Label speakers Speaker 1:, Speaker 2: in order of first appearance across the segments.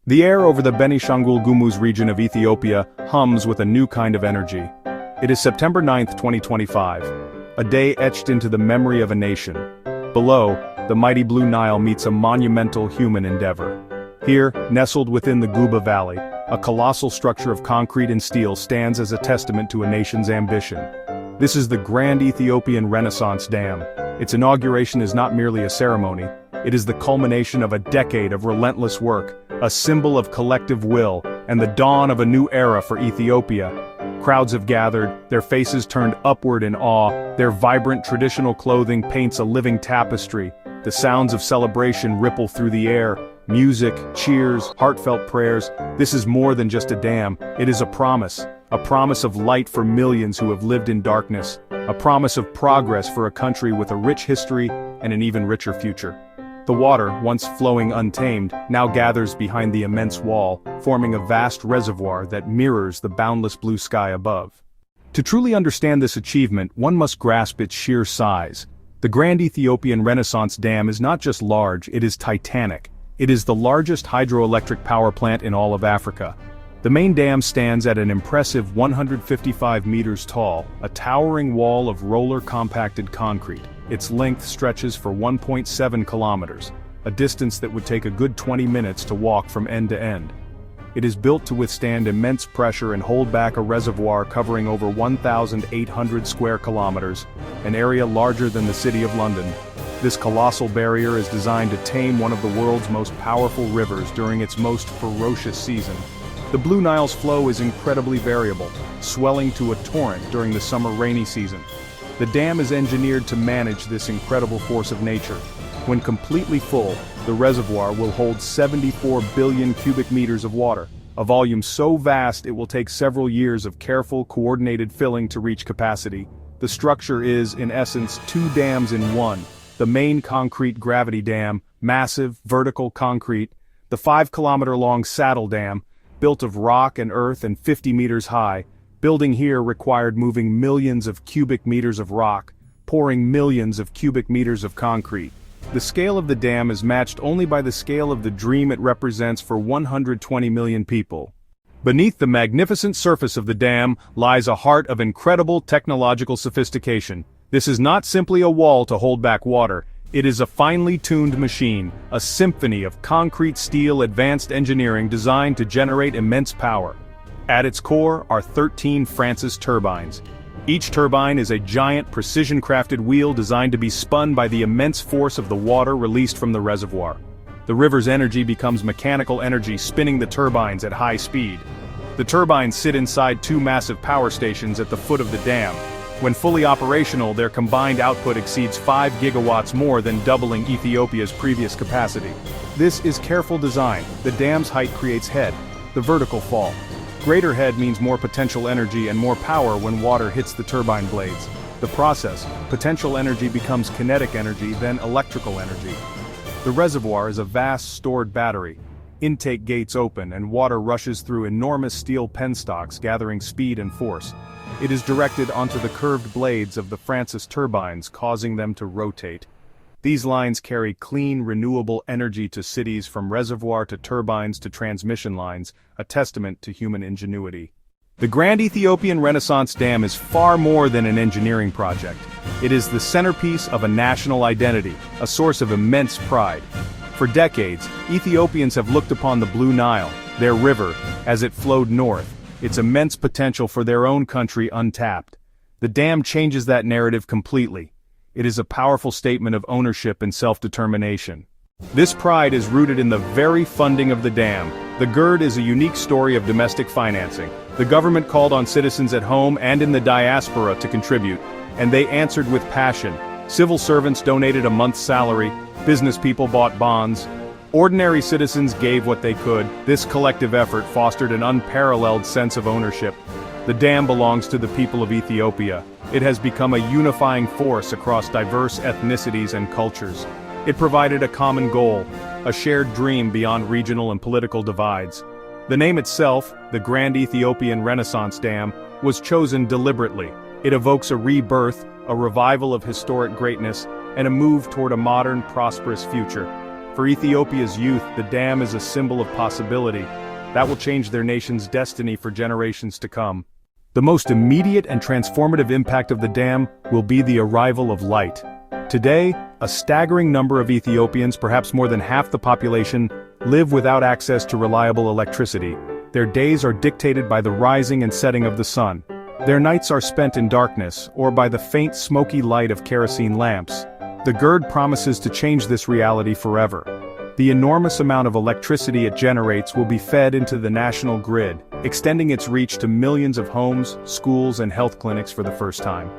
Speaker 1: The air over the Benishangul Gumuz region of Ethiopia hums with a new kind of energy. It is September 9, 2025, a day etched into the memory of a nation. Below, the mighty Blue Nile meets a monumental human endeavor. Here, nestled within the Guba Valley, a colossal structure of concrete and steel stands as a testament to a nation's ambition. This is the Grand Ethiopian Renaissance Dam. Its inauguration is not merely a ceremony, it is the culmination of a decade of relentless work, a symbol of collective will, and the dawn of a new era for Ethiopia. Crowds have gathered, their faces turned upward in awe, their vibrant traditional clothing paints a living tapestry. The sounds of celebration ripple through the air, music, cheers, heartfelt prayers. This is more than just a dam, it is a promise of light for millions who have lived in darkness, a promise of progress for a country with a rich history and an even richer future. The water, once flowing untamed, now gathers behind the immense wall, forming a vast reservoir that mirrors the boundless blue sky above. To truly understand this achievement, one must grasp its sheer size. The Grand Ethiopian Renaissance Dam is not just large, it is titanic. It is the largest hydroelectric power plant in all of Africa. The main dam stands at an impressive 155 meters tall, a towering wall of roller-compacted concrete. Its length stretches for 1.7 kilometers, a distance that would take a good 20 minutes to walk from end to end. It is built to withstand immense pressure and hold back a reservoir covering over 1,800 square kilometers, an area larger than the city of London. This colossal barrier is designed to tame one of the world's most powerful rivers during its most ferocious season. The Blue Nile's flow is incredibly variable, swelling to a torrent during the summer rainy season. The dam is engineered to manage this incredible force of nature. When completely full, the reservoir will hold 74 billion cubic meters of water, a volume so vast it will take several years of careful, coordinated filling to reach capacity. The structure is, in essence, two dams in one. The main concrete gravity dam, massive, vertical concrete, the 5-kilometer-long saddle dam, built of rock and earth and 50 meters high. Building here required moving millions of cubic meters of rock, pouring millions of cubic meters of concrete. The scale of the dam is matched only by the scale of the dream it represents for 120 million people. Beneath the magnificent surface of the dam lies a heart of incredible technological sophistication. This is not simply a wall to hold back water, it is a finely tuned machine, a symphony of concrete steel advanced engineering designed to generate immense power. At its core are 13 Francis turbines. Each turbine is a giant precision-crafted wheel designed to be spun by the immense force of the water released from the reservoir. The river's energy becomes mechanical energy spinning the turbines at high speed. The turbines sit inside two massive power stations at the foot of the dam. When fully operational, their combined output exceeds 5 gigawatts, more than doubling Ethiopia's previous capacity. This is careful design. The dam's height creates head, the vertical fall. Greater head means more potential energy and more power when water hits the turbine blades. The process, potential energy becomes kinetic energy, then electrical energy. The reservoir is a vast stored battery. Intake gates open and water rushes through enormous steel penstocks, gathering speed and force. It is directed onto the curved blades of the Francis turbines, causing them to rotate. These lines carry clean, renewable energy to cities, from reservoir to turbines to transmission lines, a testament to human ingenuity. The Grand Ethiopian Renaissance Dam is far more than an engineering project. It is the centerpiece of a national identity, a source of immense pride. For decades, Ethiopians have looked upon the Blue Nile, their river, as it flowed north, its immense potential for their own country untapped. The dam changes that narrative completely. It is a powerful statement of ownership and self-determination. This pride is rooted in the very funding of the dam. The GERD is a unique story of domestic financing. The government called on citizens at home and in the diaspora to contribute, and they answered with passion. Civil servants donated a month's salary, business people bought bonds. Ordinary citizens gave what they could. This collective effort fostered an unparalleled sense of ownership. The dam belongs to the people of Ethiopia. It has become a unifying force across diverse ethnicities and cultures. It provided a common goal, a shared dream beyond regional and political divides. The name itself, the Grand Ethiopian Renaissance Dam, was chosen deliberately. It evokes a rebirth, a revival of historic greatness, and a move toward a modern, prosperous future. For Ethiopia's youth, the dam is a symbol of possibility that will change their nation's destiny for generations to come. The most immediate and transformative impact of the dam will be the arrival of light. Today, a staggering number of Ethiopians, perhaps more than half the population, live without access to reliable electricity. Their days are dictated by the rising and setting of the sun. Their nights are spent in darkness, or by the faint smoky light of kerosene lamps. The GERD promises to change this reality forever. The enormous amount of electricity it generates will be fed into the national grid, extending its reach to millions of homes, schools, and health clinics for the first time.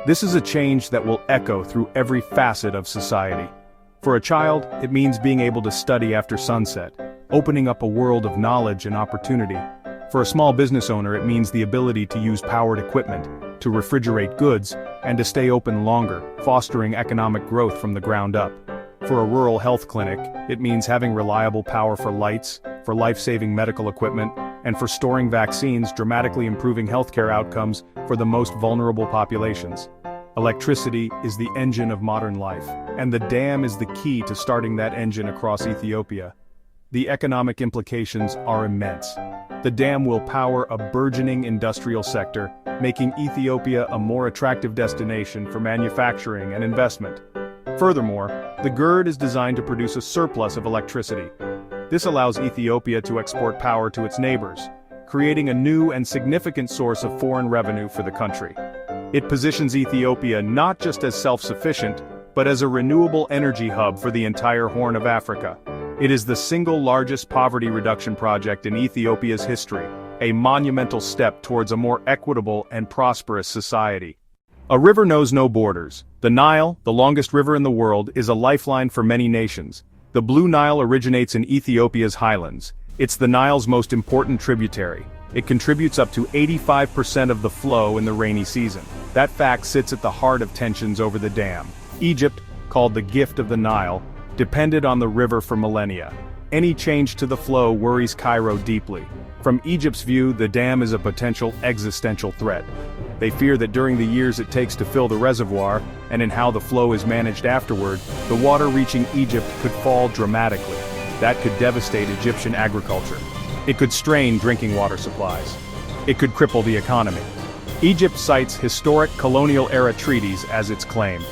Speaker 1: This is a change that will echo through every facet of society. For a child, it means being able to study after sunset, opening up a world of knowledge and opportunity. For a small business owner, it means the ability to use powered equipment, to refrigerate goods, and to stay open longer, fostering economic growth from the ground up. For a rural health clinic, it means having reliable power for lights, for life-saving medical equipment, and for storing vaccines, dramatically improving healthcare outcomes for the most vulnerable populations. Electricity is the engine of modern life, and the dam is the key to starting that engine across Ethiopia. The economic implications are immense. The dam will power a burgeoning industrial sector, making Ethiopia a more attractive destination for manufacturing and investment. Furthermore, the GERD is designed to produce a surplus of electricity. This allows Ethiopia to export power to its neighbors, creating a new and significant source of foreign revenue for the country. It positions Ethiopia not just as self-sufficient, but as a renewable energy hub for the entire Horn of Africa. It is the single largest poverty reduction project in Ethiopia's history, a monumental step towards a more equitable and prosperous society. A river knows no borders. The Nile, the longest river in the world, is a lifeline for many nations. The Blue Nile originates in Ethiopia's highlands. It's the Nile's most important tributary. It contributes up to 85% of the flow in the rainy season. That fact sits at the heart of tensions over the dam. Egypt, called the gift of the Nile, depended on the river for millennia. Any change to the flow worries Cairo deeply. From Egypt's view, the dam is a potential existential threat. They fear that during the years it takes to fill the reservoir, and in how the flow is managed afterward, the water reaching Egypt could fall dramatically. That could devastate Egyptian agriculture. It could strain drinking water supplies. It could cripple the economy. Egypt cites historic colonial-era treaties as its claim.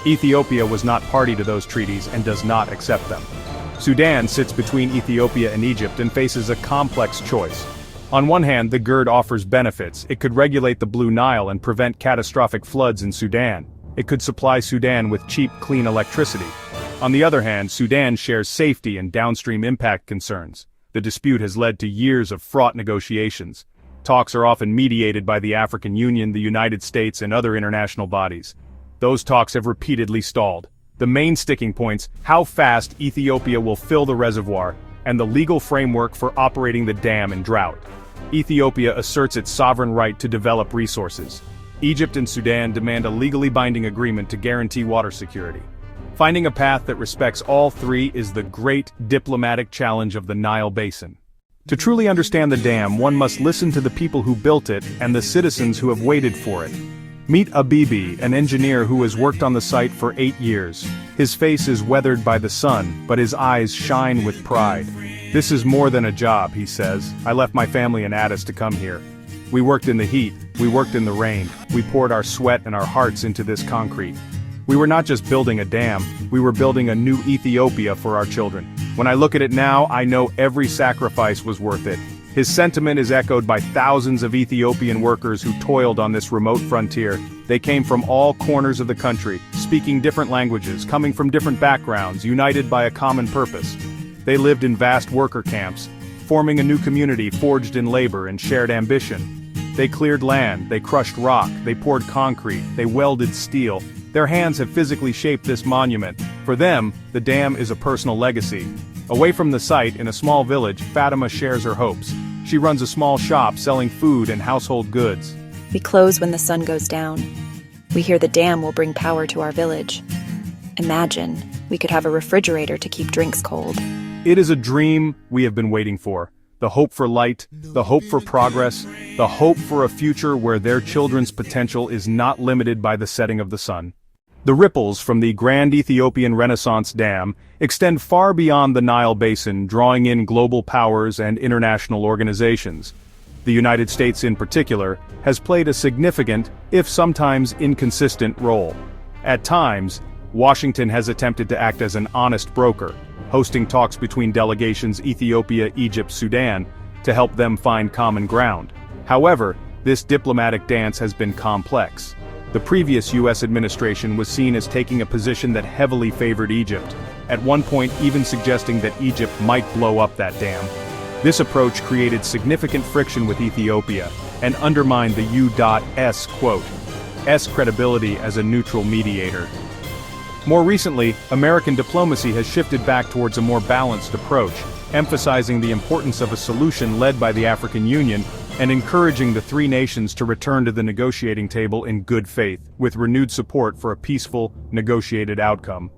Speaker 1: Ethiopia was not party to those treaties and does not accept them. Sudan sits between Ethiopia and Egypt and faces a complex choice. On one hand, the GERD offers benefits. It could regulate the Blue Nile and prevent catastrophic floods in Sudan. It could supply Sudan with cheap, clean electricity. On the other hand, Sudan shares safety and downstream impact concerns. The dispute has led to years of fraught negotiations. Talks are often mediated by the African Union, the United States, and other international bodies. Those talks have repeatedly stalled. The main sticking points: how fast Ethiopia will fill the reservoir, and the legal framework for operating the dam in drought. Ethiopia asserts its sovereign right to develop resources. Egypt and Sudan demand a legally binding agreement to guarantee water security. Finding a path that respects all three is the great diplomatic challenge of the Nile Basin. To truly understand the dam, one must listen to the people who built it and the citizens who have waited for it. Meet Abibi, an engineer who has worked on the site for 8 years. His face is weathered by the sun, but his eyes shine with pride. "This is more than a job," he says. "I left my family in Addis to come here. We worked in the heat, we worked in the rain, we poured our sweat and our hearts into this concrete. We were not just building a dam, we were building a new Ethiopia for our children. When I look at it now, I know every sacrifice was worth it." His sentiment is echoed by thousands of Ethiopian workers who toiled on this remote frontier. They came from all corners of the country, speaking different languages, coming from different backgrounds, united by a common purpose. They lived in vast worker camps, forming a new community forged in labor and shared ambition. They cleared land, they crushed rock, they poured concrete, they welded steel. Their hands have physically shaped this monument. For them, the dam is a personal legacy. Away from the site, in a small village, Fatima shares her hopes. She runs a small shop selling food and household goods.
Speaker 2: "We close when the sun goes down. We hear the dam will bring power to our village. Imagine, we could have a refrigerator to keep drinks cold."
Speaker 1: It is a dream we have been waiting for. The hope for light, the hope for progress, the hope for a future where their children's potential is not limited by the setting of the sun. The ripples from the Grand Ethiopian Renaissance Dam extend far beyond the Nile Basin, drawing in global powers and international organizations. The United States in particular has played a significant, if sometimes inconsistent, role. At times, Washington has attempted to act as an honest broker, hosting talks between delegations Ethiopia, Egypt, Sudan, to help them find common ground. However, this diplomatic dance has been complex. The previous U.S. administration was seen as taking a position that heavily favored Egypt, at one point even suggesting that Egypt might blow up that dam. This approach created significant friction with Ethiopia and undermined the U.S. credibility as a neutral mediator. More recently, American diplomacy has shifted back towards a more balanced approach, emphasizing the importance of a solution led by the African Union and encouraging the three nations to return to the negotiating table in good faith, with renewed support for a peaceful, negotiated outcome.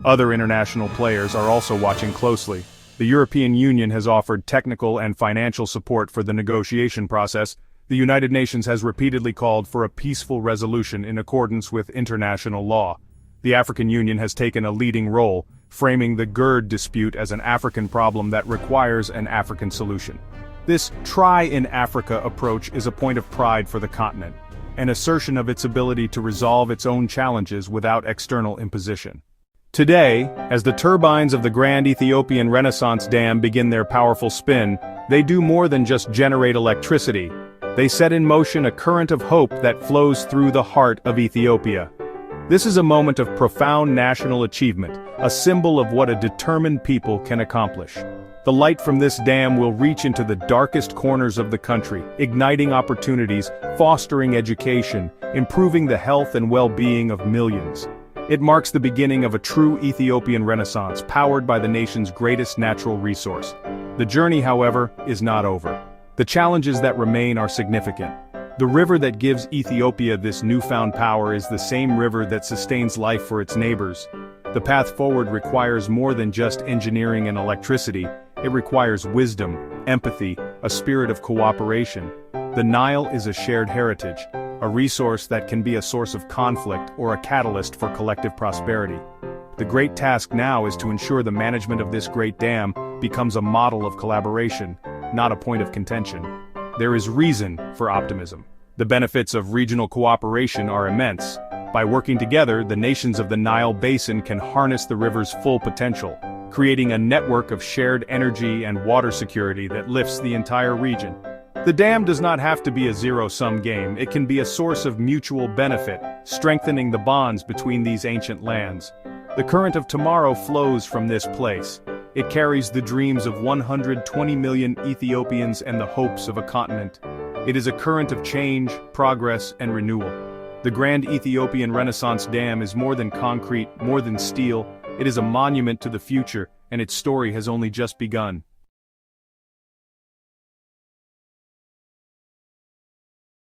Speaker 1: Other international players are also watching closely. The European Union has offered technical and financial support for the negotiation process. The United Nations has repeatedly called for a peaceful resolution in accordance with international law. The African Union has taken a leading role, framing the GERD dispute as an African problem that requires an African solution. This try-in-Africa approach is a point of pride for the continent, an assertion of its ability to resolve its own challenges without external imposition. Today, as the turbines of the Grand Ethiopian Renaissance Dam begin their powerful spin, they do more than just generate electricity. They set in motion a current of hope that flows through the heart of Ethiopia. This is a moment of profound national achievement, a symbol of what a determined people can accomplish. The light from this dam will reach into the darkest corners of the country, igniting opportunities, fostering education, improving the health and well-being of millions. It marks the beginning of a true Ethiopian Renaissance, powered by the nation's greatest natural resource. The journey, however, is not over. The challenges that remain are significant. The river that gives Ethiopia this newfound power is the same river that sustains life for its neighbors. The path forward requires more than just engineering and electricity. It requires wisdom, empathy, a spirit of cooperation. The Nile is a shared heritage, a resource that can be a source of conflict or a catalyst for collective prosperity. The great task now is to ensure the management of this great dam becomes a model of collaboration, not a point of contention. There is reason for optimism. The benefits of regional cooperation are immense. By working together, the nations of the Nile Basin can harness the river's full potential, creating a network of shared energy and water security that lifts the entire region. The dam does not have to be a zero-sum game. It can be a source of mutual benefit, strengthening the bonds between these ancient lands. The current of tomorrow flows from this place. It carries the dreams of 120 million Ethiopians and the hopes of a continent. It is a current of change, progress, and renewal. The Grand Ethiopian Renaissance Dam is more than concrete, more than steel. It is a monument to the future, and its story has only just begun.